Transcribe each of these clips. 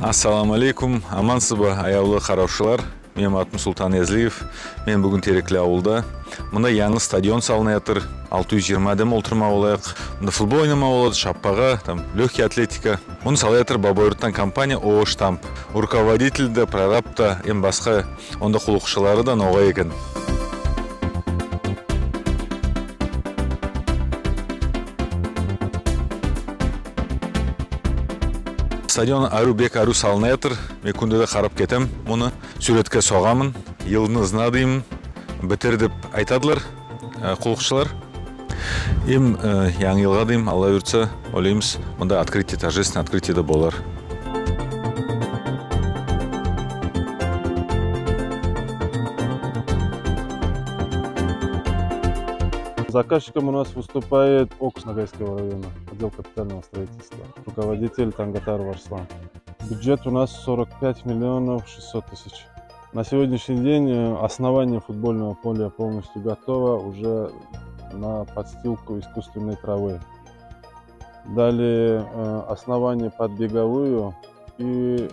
Ассаламу алейкум, амансызбы аяулы караушылар. Менин атым Султан Езлиев. Мен бүгүн Терекле ауылда. Мында яңы стадион салына жатыр. 620 адам олтурма болайык. Мында футбол ойнама болот, шаппага, там легкий атлетика. Муну сала жатыр Бабайурттан компания ООО Штамп. Руководитель да, прораб да, эми башка онда кулукчулары да ногой экен. Стадион ару-бек ару салына жатыр. Мен күндө да карап кетем муну. Сүрөткө согамын, жылын ызынадыйм, битир деп айтадылар кулукчулар. Эми яңы жылга дейм, Алла буйртса, ойлойбуз, мында открытие, торжественное открытие да болар. Заказчиком у нас выступает ОКС Ногайского района, отдел капитального строительства, руководитель Тангатаров Арслан. Бюджет у нас 45 миллионов 600 тысяч. На сегодняшний день основание футбольного поля полностью готово уже на подстилку искусственной травы. Далее основание под беговую и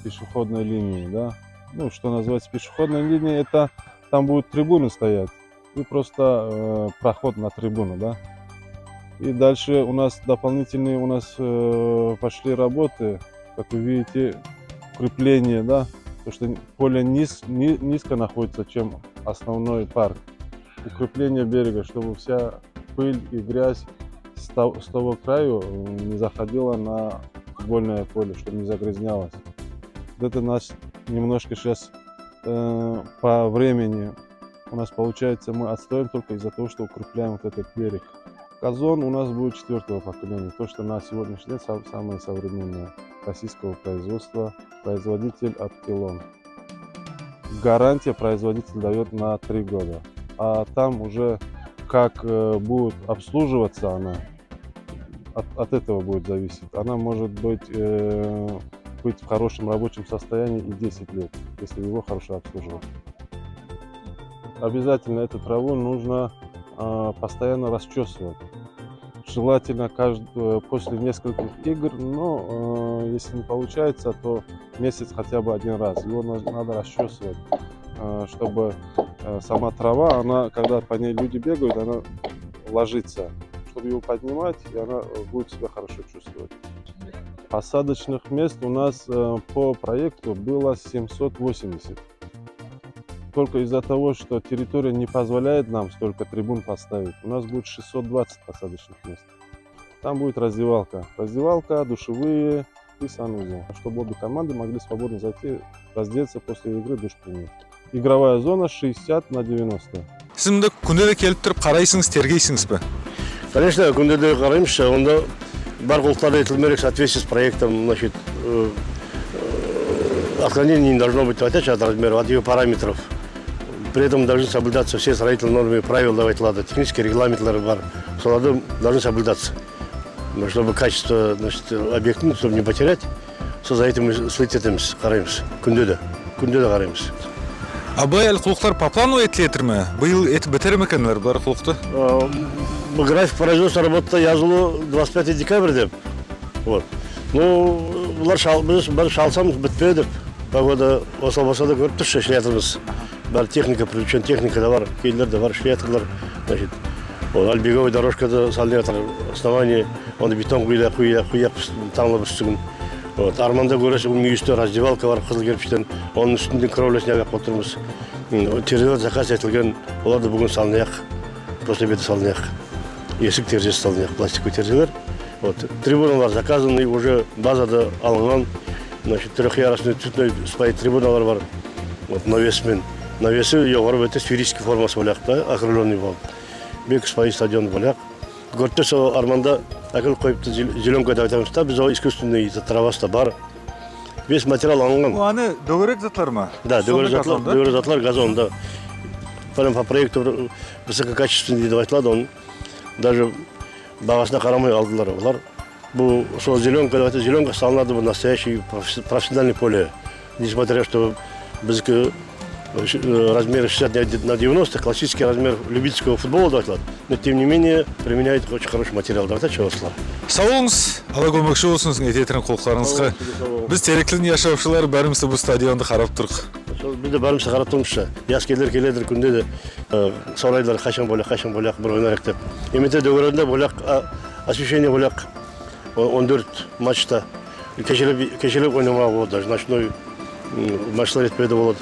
пешеходной линии. Да? Ну, что называется пешеходной линией, это там будут трибуны стоять. И просто проход на трибуну, да. И дальше у нас дополнительные пошли работы, как вы видите, укрепление, да, потому что поле низко находится, чем основной парк. Укрепление берега, чтобы вся пыль и грязь с того краю не заходила на футбольное поле, чтобы не загрязнялось. Вот это нас немножко сейчас по времени у нас получается, мы отстоим только из-за того, что укрепляем вот этот берег. Газон у нас будет 4-го поколения, то, что на сегодняшний день самое современное российского производства, производитель Аптилон. Гарантия производитель дает на 3 года, а там уже как будет обслуживаться она, от этого будет зависеть. Она может быть в хорошем рабочем состоянии и 10 лет, если его хорошо обслуживать. Обязательно эту траву нужно постоянно расчесывать. Желательно после нескольких игр, но если не получается, то месяц хотя бы один раз. Его надо расчесывать, чтобы сама трава, она, когда по ней люди бегают, она ложится. Чтобы его поднимать, и она будет себя хорошо чувствовать. Посадочных мест у нас по проекту было 780. Только из-за того, что территория не позволяет нам столько трибун поставить, у нас будет 620 посадочных мест. Там будет раздевалка, душевые и санузел, чтобы обе команды могли свободно зайти, раздеться после игры, душ принять. Игровая зона 60 на 90. Сиз мында күндө да келип туруп карайсыңыз, тергейсиңизби? Конечно, күндө да караймыз, онда бар кулуктар этилмерек в соответствии с проектом, значит, отклонений не должно быть от размера, от ее параметров. При этом должны соблюдаться все строительные нормы и правила, технические регламенты должны соблюдаться. Чтобы качество, значит, объекта, чтобы не потерять, за этим мы следим, караемся. Күндө да караемся. А быйыл кулуктар по плану этилетирми? Быйыл этип битер экенлер бар кулукту? График производства работы yazılı 25 декабрь деп. Вот. Ну, булар biz шалсамыз битпей деп. Погода болса да көрүп турчу, иштеп бар техника, привлечен техника да бар, кейлер да бар, иштеп. Значит, Альбеговой дорожкада салынып жатыр, основание, онда бетон куяк таңлап үстүгүн. Вот, Арманда көрөсү бул мүйүстө раздевалка бар, кызыл кирпичтен, онун үстүндө кровлесин жагып отурмуз. Терезелер заказ этилген, олар да бүгүн салынак, просто бети салынак. Есік терезесі салынак, пластиковый терезелер. Вот, трибуналар заказаны, уже базада алынган. Значит, трехъярусный цветной спайт трибуналар бар. Вот, навесы жоғары өте сферический формасы боляк, да, окрыленный бол. Бек спайт стадион боляк. Көртө со Арманда акыл коюпту зеленка деп айтабыз да, биз искусственный травасы да бар. Весь материал алынган. Аны дөгөрөк затлармы? Да, дөгөрөк затлар газон, да. По проекту высококачественный деп айтылады, он даже бағасына карамай алдылар. Олар бул сол зеленка салынады, настоящий профессиональный поле. Несмотря что биздики размер 60 на 90, классический размер любительского футбола, да, но тем не менее применяет очень хороший материал. Да, чего-то. Сау болыңыз, Алла көмекші болсын сізге етерін қолқыларыңызға. Біз Тереклінің яшаушылар бәрімізді бұл стадионды қарап тұрық. Biz de barımızda қарап тұрмызшы. Яз келер күнде де сорайлар қашан боляқ бір ойнайық деп. Еметі дөгерінде боляқ, освещение боляқ 14 матчта кешелеп ойнамау болады, даже ночной матчлар етпеді болады.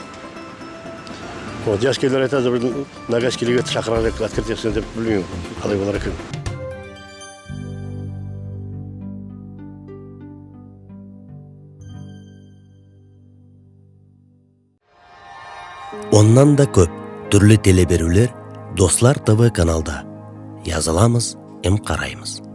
Вот, яз келер айтады, бір Нагайскіліге шақырарық открытиесіне деп білмеймін, қалай болар екен. Ondan da көп түрлі телеберулер Достар ТВ каналда. Yazılamız, қараймыз.